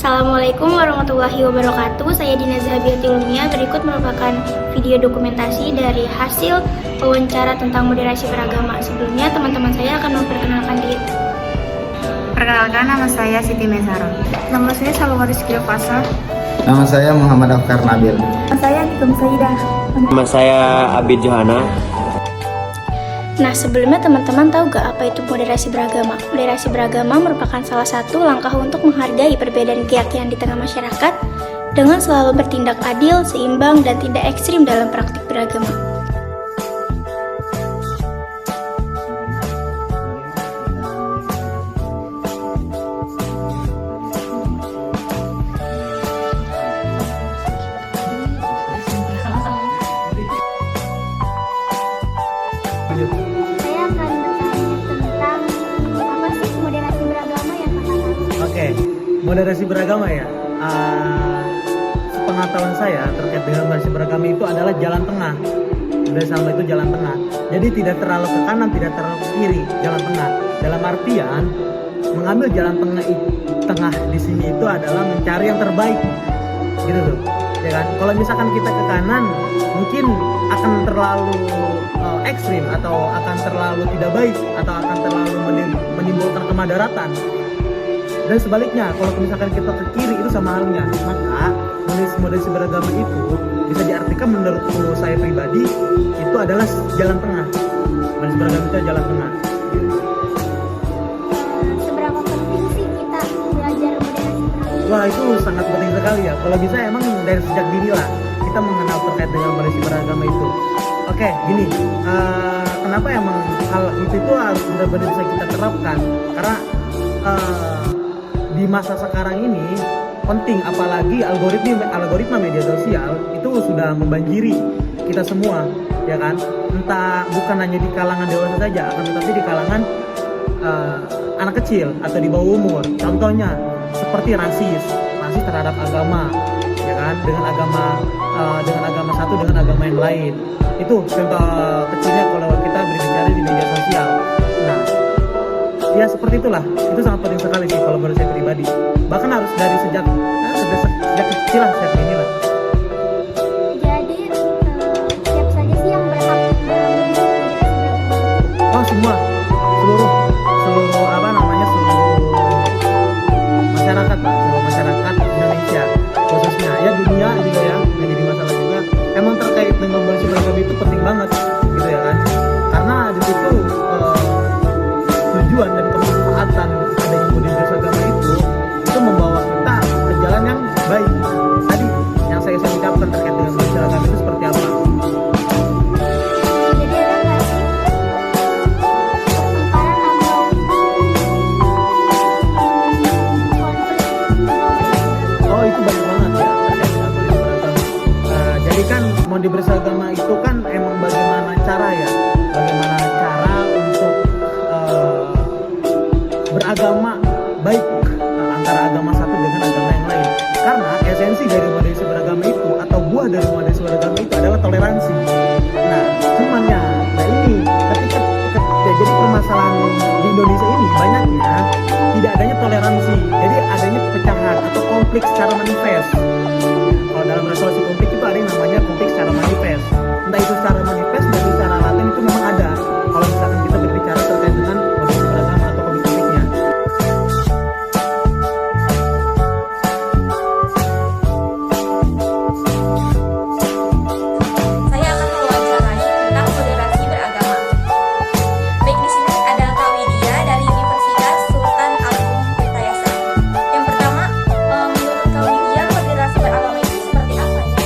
Assalamualaikum warahmatullahi wabarakatuh. Saya Dina Zahabiati Ulumia. Berikut merupakan video dokumentasi dari hasil wawancara tentang moderasi beragama. Sebelumnya teman-teman saya akan memperkenalkan diri. Perkenalkan, nama saya Siti Mesara. Nama saya Salwa Rizky Fasa. Nama saya Muhammad Afkar Nabil. Nama saya Nikum Saidah. Nama saya Abid Johana. Nah, sebelumnya teman-teman tahu gak apa itu moderasi beragama? Moderasi beragama merupakan salah satu langkah untuk menghargai perbedaan keyakinan di tengah masyarakat dengan selalu bertindak adil, seimbang, dan tidak ekstrim dalam praktik beragama. Saya akan bertanya tentang apa sih moderasi beragama yang Kakak tahu? Oke, moderasi beragama ya. Sepengetahuan saya terkait dengan moderasi beragama itu adalah jalan tengah. Moderasi beragama itu jalan tengah. Jadi tidak terlalu ke kanan, tidak terlalu ke kiri, jalan tengah. Dalam artian mengambil jalan tengah di sini itu adalah mencari yang terbaik, gitu tuh. Ya kan? Kalau misalkan kita ke kanan, mungkin akan terlalu ekstrim atau akan terlalu tidak baik atau akan terlalu menimbulkan kemadaratan. Dan sebaliknya, kalau misalkan kita ke kiri itu sama halnya. Maka moderasi beragama itu bisa diartikan menurutku saya pribadi itu adalah jalan tengah. Moderasi beragama itu jalan tengah. Seberapa penting sih kita belajar moderasi beragama? Wah, itu sangat penting sekali ya. Kalau bisa emang dari sejak dini lah kita mengenal terkait dengan moderasi beragama itu. Oke, gini, kenapa emang hal itu harus benar-benar bisa kita terapkan? Karena di masa sekarang ini penting, apalagi algoritma media sosial itu sudah membanjiri kita semua, ya kan? Entah bukan hanya di kalangan dewasa saja, akan tetapi di kalangan anak kecil atau di bawah umur. Contohnya seperti rasis terhadap agama, ya kan? Dengan agama satu dengan agama yang lain. Itu contoh kecilnya kalau kita berbicara di media sosial. Nah, ya seperti itulah. Itu sangat penting sekali sih kalau menurut saya pribadi. Bahkan harus dari sejak kecil lah, sejak ini lah. Jadi, siapa saja sih yang berhak moderasi beragama? Oh, seluruh masyarakat, Pak. Seluruh masyarakat Indonesia khususnya, ya dunia juga ya, yang jadi masalah juga. Emang terkait dengan moderasi beragama itu penting banget, gitu ya kan? Karena di situ tujuan dan kemanfaatan adanya moderasi beragama itu membawa kita ke jalan yang baik. Tadi yang saya ucapkan terkait dengan moderasi beragama itu seperti apa? Jadi ada nggak sih pertengkaran atau konflik? Oh, itu banyak banget ya terkait dengan moderasi beragama. Jadi kan moderasi beragama itu kan emang bagaimana cara untuk beragama baik antara agama satu dengan agama yang lain. Karena esensi dari moderasi beragama itu atau buah dari moderasi beragama itu adalah toleransi. Nah, ini ketika jadi permasalahan di Indonesia ini banyaknya tidak adanya toleransi. Jadi adanya pecahan atau konflik secara manifest. Kalau dalam resolusi konflik itu ada yang namanya konflik secara manifest. Entah itu secara manifest, entah itu secara laten, itu memang ada. Kalau misalkan kita berbicara terkait dengan moderasi beragama atau konfliknya. Saya akan mewawancarai tentang moderasi beragama. Baik, di sini ada Kak Widya dari Universitas Sultan Agung Tirtayasa. Yang pertama, menurut Kak Widya, moderasi beragama itu seperti apa ya?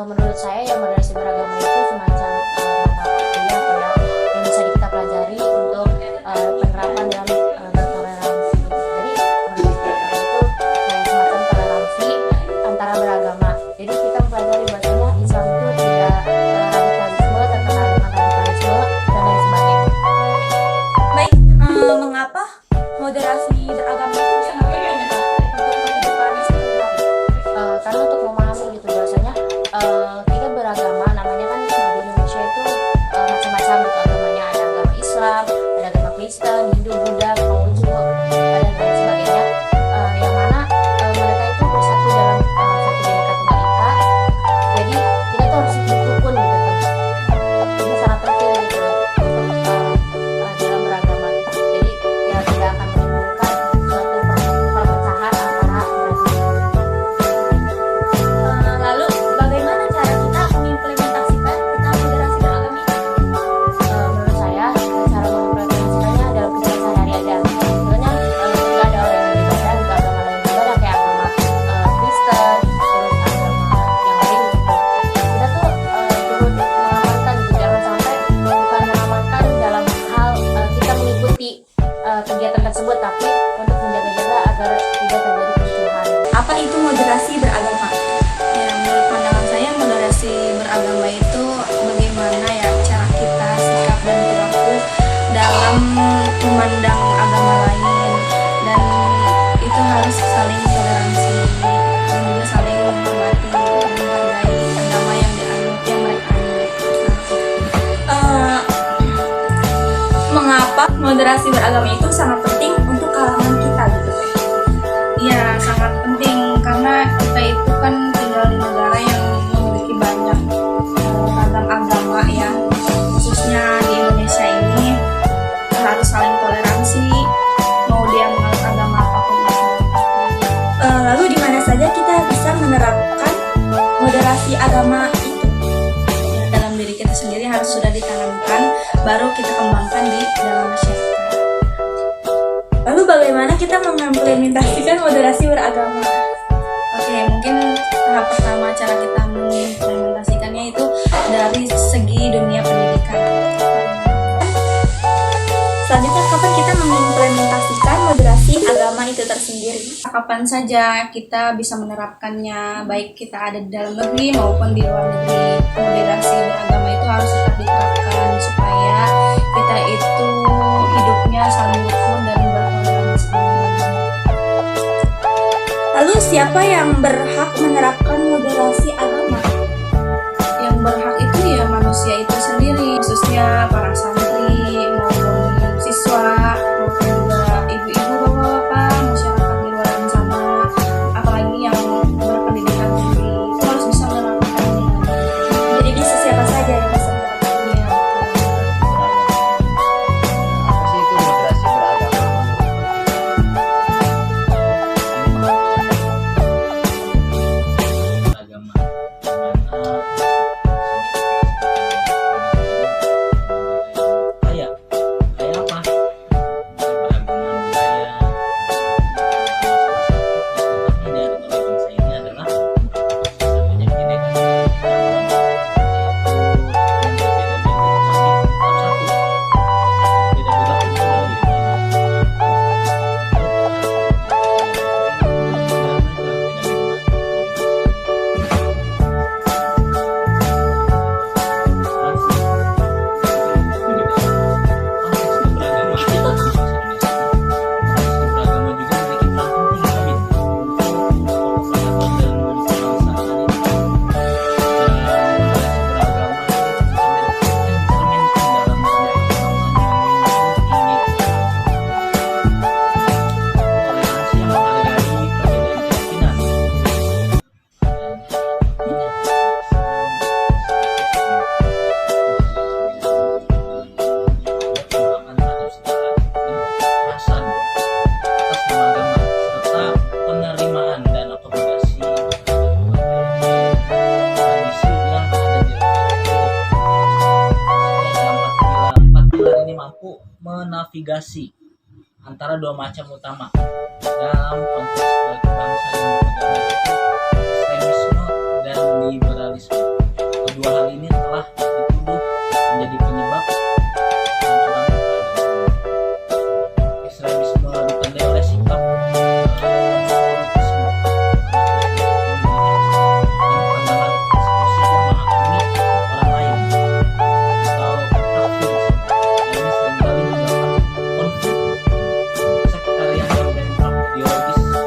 Menurut saya ya moderasi beragama itu semacam mata kuliah ya moderasi beragama itu sangat penting untuk kalangan kita gitu. Iya, sangat penting karena kita itu kan tinggal di negara yang memiliki banyak ragam agama ya. Khususnya di Indonesia ini harus saling toleransi, mau dia menganut agama apapun itu. Lalu di mana saja kita bisa menerapkan moderasi agama itu? Dalam diri kita sendiri harus sudah ditanamkan, baru kita kembangkan di dalam masyarakat. Lalu bagaimana kita mengimplementasikan moderasi beragama? Oke, mungkin tahap pertama cara kita mengimplementasikannya itu dari segi dunia pendidikan. Selanjutnya, kapan kita mengimplementasikan moderasi agama itu tersendiri? Kapan saja kita bisa menerapkannya, baik kita ada di dalam negeri maupun di luar negeri. Moderasi beragama itu harus tetap diterapkan supaya kita itu hidupnya saling rukun dan bertoleransi. Lalu siapa yang berhak menerapkan moderasi agama? Yang berhak itu ya manusia itu sendiri, khususnya para santri maupun siswa maupun juga ibu-ibu, bapak-bapak, masyarakat di luar sana, apalagi yang berpendidikan tinggi itu harus bisa menerapkannya. Jadi bisa siapa saja yang bisa menerapkannya. Apa sih itu moderasi beragama agama kayak apa beragama budaya salah satu yang oleh bangsa ini adalah satunya bineka navigasi antara dua macam utama dalam konteks kebangsaan dan negara, yaitu ekstremisme dan liberalisme. Kedua hal ini telah dituduh menjadi penyebab kehancuran beragama. Ekstremisme ditandai oleh sikap absolutisme dan pandangan eksklusif yang menghakimi orang lain atau takfir. Ini seringkali menyebabkan konflik, sektarian dan dampak ideologis dan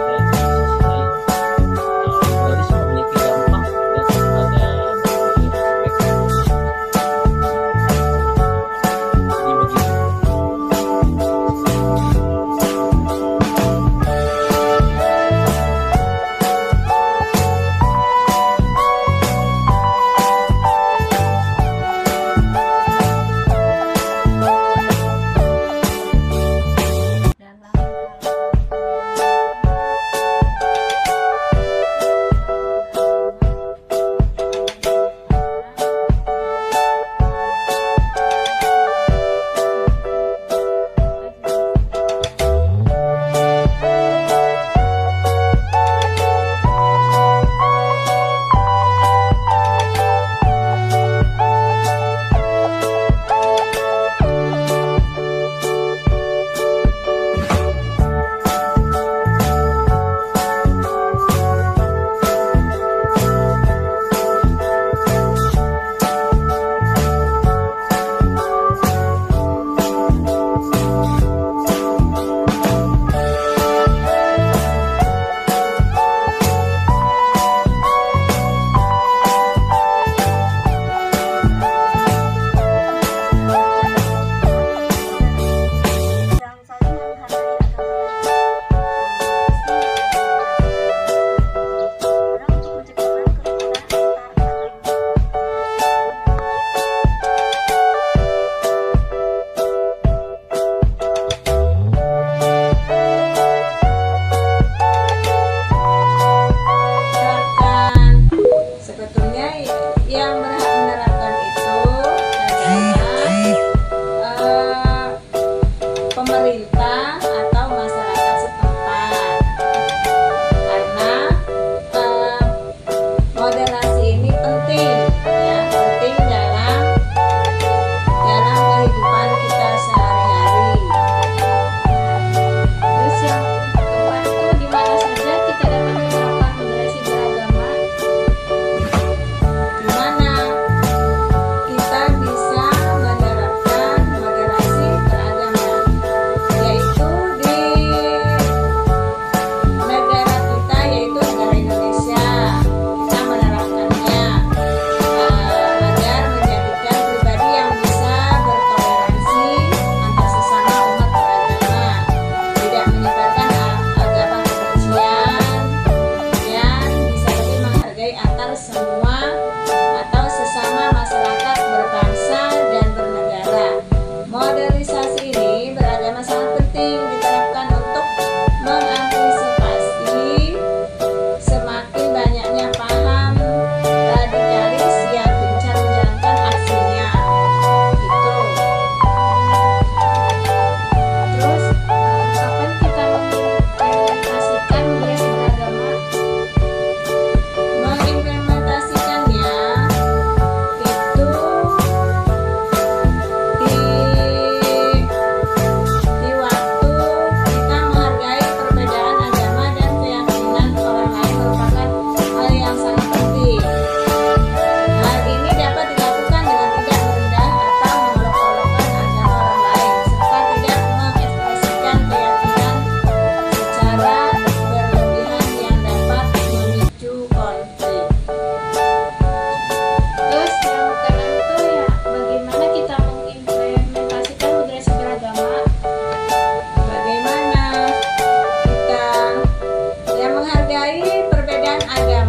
agama.